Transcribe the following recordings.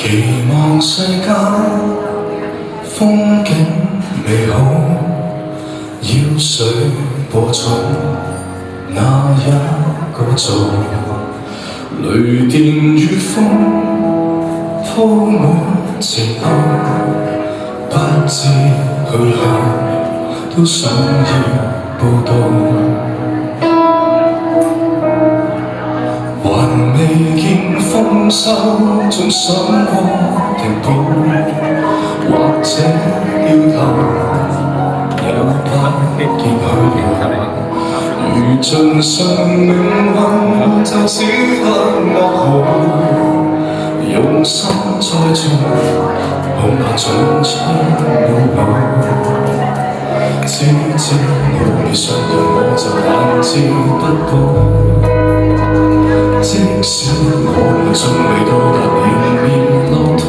期望世間風景美好，要誰播種那一個做？雷電與風鋪滿前路，不知去向都想要報道。還未見豐收，總想過停步，或者掉頭，也怕見去路。如盡上命運，就只得噩耗，用心栽種，恐怕長出懊惱。只知我未信任，我就懶知不報。即使我們仲未到達連綿樂土，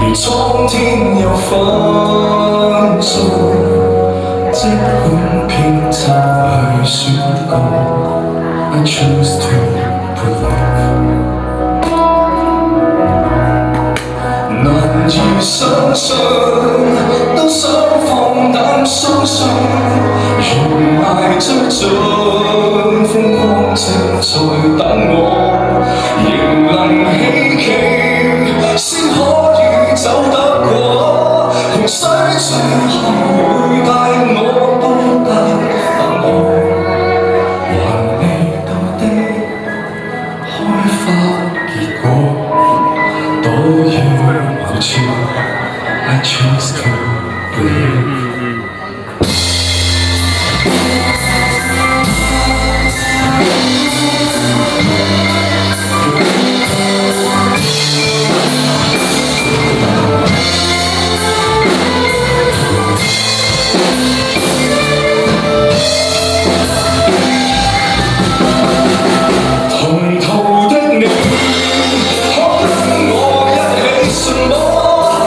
如蒼天有分數，即管偏差去宣告 I choose to believe。 難以相信，都想放膽相信，懸崖追盡風光正在等我，仍能希冀先可以走得過，洪水最後會帶我到達，但我還未到的開花結果，都要無處 I choose to believe。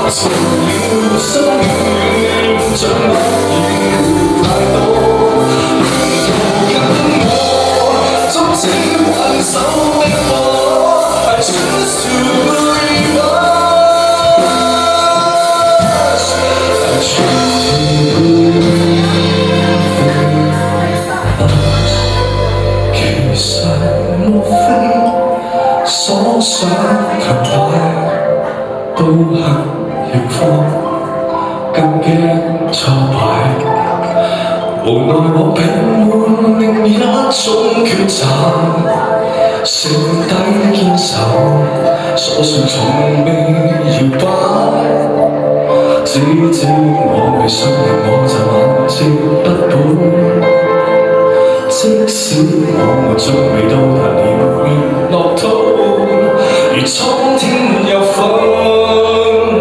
除了心願，像默然太多，沿途跟我，終止還手的火。I choose to believe us. I choose to believe us. 其實莫非所想強大都很逆風，更驚挫敗，無奈我並沒另一種抉擇，剩低堅守，所信從未搖擺。只知我未信任，我就萬照不保。即使我們仲未到達連綿樂土，如蒼天有分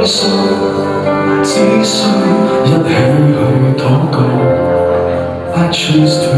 數，只需一起去禱告 I choose to